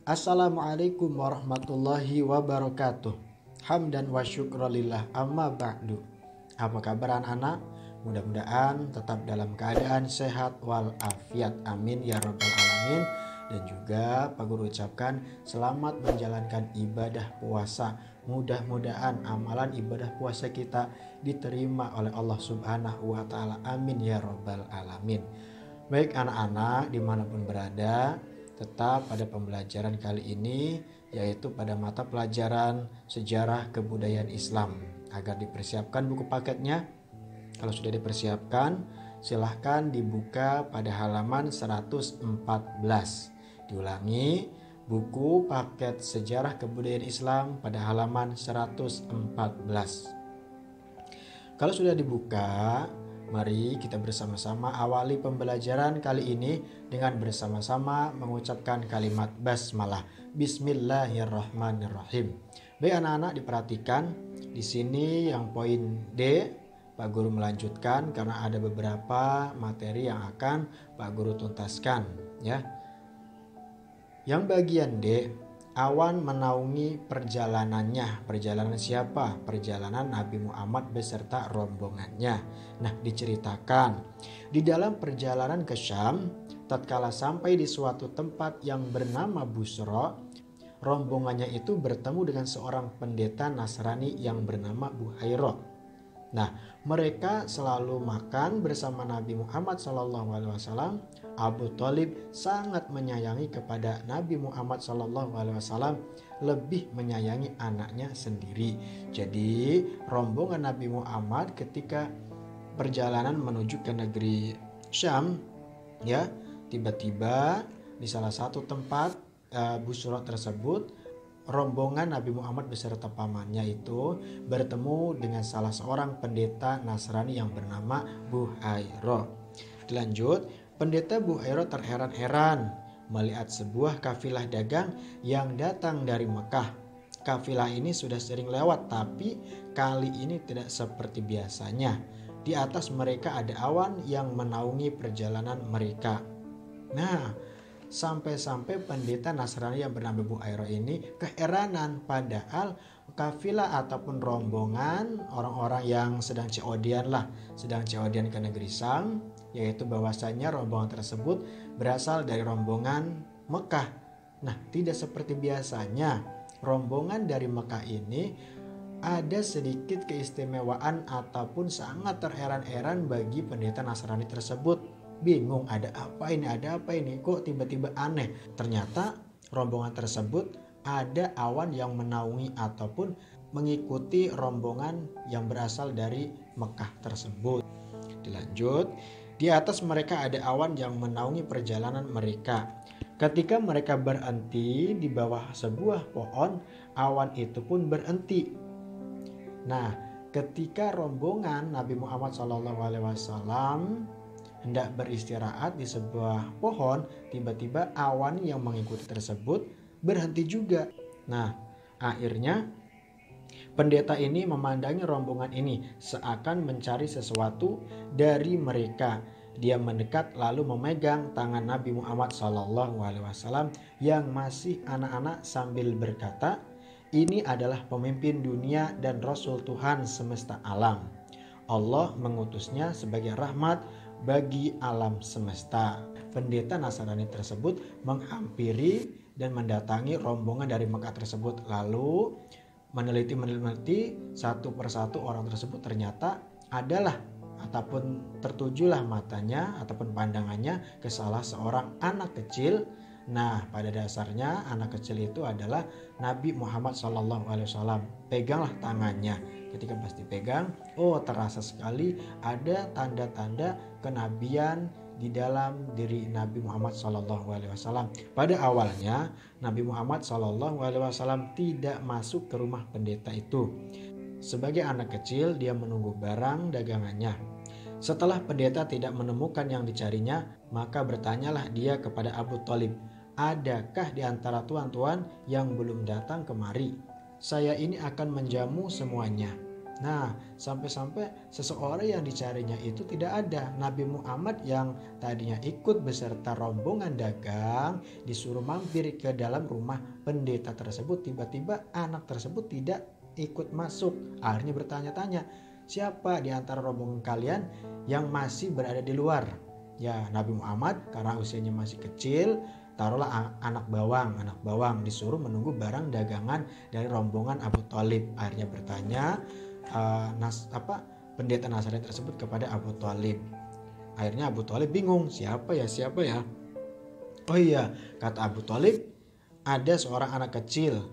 Assalamualaikum warahmatullahi wabarakatuh. Hamdan wa syukrolillah amma ba'du. Apa kabar anak-anak? Mudah-mudahan tetap dalam keadaan sehat walafiat. Amin ya rabbal alamin. Dan juga Pak Guru ucapkan selamat menjalankan ibadah puasa. Mudah-mudahan amalan ibadah puasa kita diterima oleh Allah Subhanahu wa ta'ala. Amin ya rabbal alamin. Baik anak-anak dimanapun berada, tetap pada pembelajaran kali ini, yaitu pada mata pelajaran sejarah kebudayaan Islam. Agar dipersiapkan buku paketnya, kalau sudah dipersiapkan silahkan dibuka pada halaman 114. Diulangi, buku paket sejarah kebudayaan Islam pada halaman 114. Kalau sudah dibuka, mari kita bersama-sama awali pembelajaran kali ini dengan bersama-sama mengucapkan kalimat basmalah. Bismillahirrahmanirrahim. Baik anak-anak, diperhatikan di sini yang poin D, Pak Guru melanjutkan karena ada beberapa materi yang akan Pak Guru tuntaskan ya. Yang bagian D, awan menaungi perjalanannya. Perjalanan siapa? Perjalanan Nabi Muhammad beserta rombongannya. Nah, diceritakan di dalam perjalanan ke Syam, tatkala sampai di suatu tempat yang bernama Busra, rombongannya itu bertemu dengan seorang pendeta Nasrani yang bernama Buhairah. Nah, mereka selalu makan bersama Nabi Muhammad SAW. Abu Thalib sangat menyayangi kepada Nabi Muhammad SAW, lebih menyayangi anaknya sendiri. Jadi rombongan Nabi Muhammad ketika perjalanan menuju ke negeri Syam, ya, tiba-tiba di salah satu tempat Busra tersebut, rombongan Nabi Muhammad beserta pamannya itu bertemu dengan salah seorang pendeta Nasrani yang bernama Buhairah. Dilanjut, pendeta Buhairah terheran-heran melihat sebuah kafilah dagang yang datang dari Mekah. Kafilah ini sudah sering lewat, tapi kali ini tidak seperti biasanya. Di atas mereka ada awan yang menaungi perjalanan mereka. Nah, sampai-sampai pendeta Nasrani yang bernama Buhairah ini keheranan, padahal kafilah ataupun rombongan orang-orang yang sedang COD-an ke negeri Syam, yaitu bahwasanya rombongan tersebut berasal dari rombongan Mekah. Nah, tidak seperti biasanya rombongan dari Mekah ini ada sedikit keistimewaan ataupun sangat terheran-heran bagi pendeta Nasrani tersebut. Bingung, ada apa ini, kok tiba-tiba aneh. Ternyata rombongan tersebut ada awan yang menaungi ataupun mengikuti rombongan yang berasal dari Mekah tersebut. Dilanjut, di atas mereka ada awan yang menaungi perjalanan mereka. Ketika mereka berhenti di bawah sebuah pohon, awan itu pun berhenti. Nah, ketika rombongan Nabi Muhammad SAW hendak beristirahat di sebuah pohon, tiba-tiba awan yang mengikuti tersebut berhenti juga. Nah, akhirnya pendeta ini memandangi rombongan ini seakan mencari sesuatu dari mereka. Dia mendekat lalu memegang tangan Nabi Muhammad SAW yang masih anak-anak sambil berkata, "Ini adalah pemimpin dunia dan Rasul Tuhan semesta alam. Allah mengutusnya sebagai rahmat bagi alam semesta." Pendeta Nasrani tersebut menghampiri dan mendatangi rombongan dari Mekah tersebut, lalu meneliti satu persatu orang tersebut. Ternyata adalah ataupun tertujulah matanya ataupun pandangannya ke salah seorang anak kecil. Nah, pada dasarnya anak kecil itu adalah Nabi Muhammad SAW. Peganglah tangannya. Ketika pasti pegang, terasa sekali ada tanda-tanda kenabian di dalam diri Nabi Muhammad SAW. Pada awalnya Nabi Muhammad SAW tidak masuk ke rumah pendeta itu. Sebagai anak kecil, dia menunggu barang dagangannya. Setelah pendeta tidak menemukan yang dicarinya, maka bertanyalah dia kepada Abu Thalib, "Adakah di antara tuan-tuan yang belum datang kemari? Saya ini akan menjamu semuanya." Nah, sampai-sampai seseorang yang dicarinya itu tidak ada. Nabi Muhammad yang tadinya ikut beserta rombongan dagang disuruh mampir ke dalam rumah pendeta tersebut. Tiba-tiba anak tersebut tidak ikut masuk. Akhirnya bertanya-tanya, siapa di antara rombongan kalian yang masih berada di luar? Ya, Nabi Muhammad karena usianya masih kecil, taruhlah anak bawang disuruh menunggu barang dagangan dari rombongan Abu Thalib. Akhirnya bertanya pendeta Nasrani tersebut kepada Abu Thalib. Akhirnya Abu Thalib bingung, siapa ya? Oh iya, kata Abu Thalib, ada seorang anak kecil,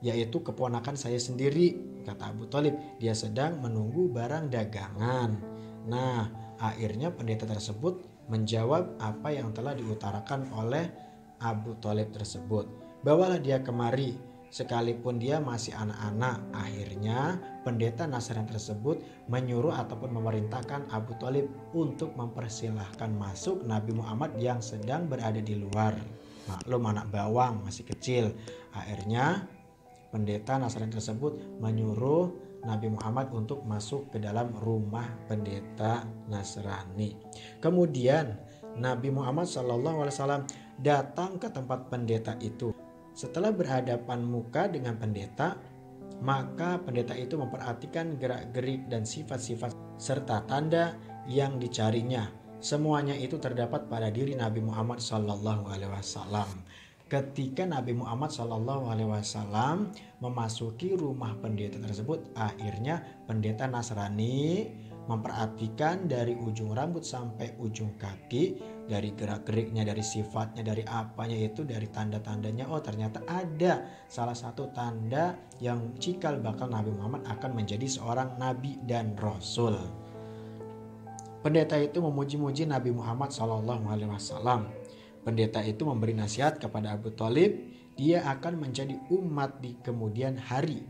yaitu keponakan saya sendiri, kata Abu Thalib. Dia sedang menunggu barang dagangan. Nah, akhirnya pendeta tersebut menjawab apa yang telah diutarakan oleh Abu Thalib tersebut. Bawalah dia kemari, sekalipun dia masih anak-anak. Akhirnya pendeta Nasrani tersebut menyuruh ataupun memerintahkan Abu Thalib untuk mempersilahkan masuk Nabi Muhammad yang sedang berada di luar. Maklum anak bawang masih kecil. Akhirnya pendeta Nasrani tersebut menyuruh Nabi Muhammad untuk masuk ke dalam rumah pendeta Nasrani. Kemudian Nabi Muhammad SAW datang ke tempat pendeta itu. Setelah berhadapan muka dengan pendeta, maka pendeta itu memperhatikan gerak-gerik dan sifat-sifat serta tanda yang dicarinya. Semuanya itu terdapat pada diri Nabi Muhammad SAW. Ketika Nabi Muhammad SAW memasuki rumah pendeta tersebut, akhirnya pendeta Nasrani memperhatikan dari ujung rambut sampai ujung kaki, dari gerak-geriknya, dari sifatnya, dari apanya itu, dari tanda-tandanya. Oh, ternyata ada salah satu tanda yang cikal bakal Nabi Muhammad akan menjadi seorang nabi dan rasul. Pendeta itu memuji-muji Nabi Muhammad SAW. Pendeta itu memberi nasihat kepada Abu Thalib, dia akan menjadi umat di kemudian hari.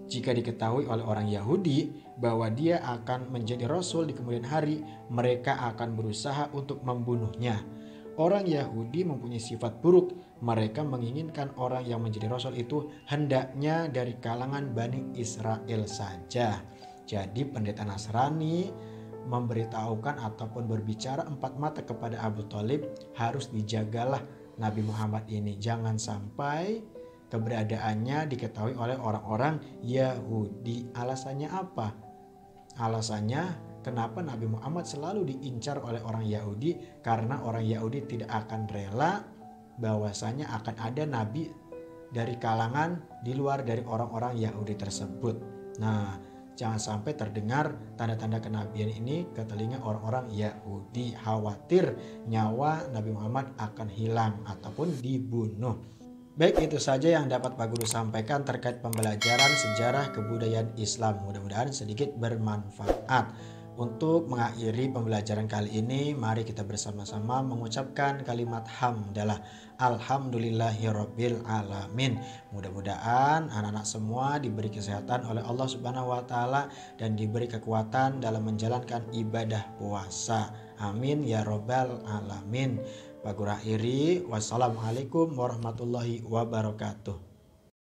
Jika diketahui oleh orang Yahudi bahwa dia akan menjadi rasul di kemudian hari, mereka akan berusaha untuk membunuhnya. Orang Yahudi mempunyai sifat buruk. Mereka menginginkan orang yang menjadi rasul itu hendaknya dari kalangan Bani Israel saja. Jadi pendeta Nasrani memberitahukan ataupun berbicara empat mata kepada Abu Thalib, harus dijagalah Nabi Muhammad ini. Jangan sampai keberadaannya diketahui oleh orang-orang Yahudi. Alasannya apa? Alasannya kenapa Nabi Muhammad selalu diincar oleh orang Yahudi? Karena orang Yahudi tidak akan rela bahwasanya akan ada nabi dari kalangan di luar dari orang-orang Yahudi tersebut. Nah, jangan sampai terdengar tanda-tanda kenabian ini ke telinga orang-orang Yahudi. Khawatir nyawa Nabi Muhammad akan hilang ataupun dibunuh. Baik, itu saja yang dapat Pak Guru sampaikan terkait pembelajaran sejarah kebudayaan Islam. Mudah-mudahan sedikit bermanfaat. Untuk mengakhiri pembelajaran kali ini, mari kita bersama-sama mengucapkan kalimat hamdalah. Alhamdulillahirabbil alamin. Mudah-mudahan anak-anak semua diberi kesehatan oleh Allah Subhanahu wa taala dan diberi kekuatan dalam menjalankan ibadah puasa. Amin ya rabbal alamin. Pak Guru akhiri, wassalamualaikum warahmatullahi wabarakatuh.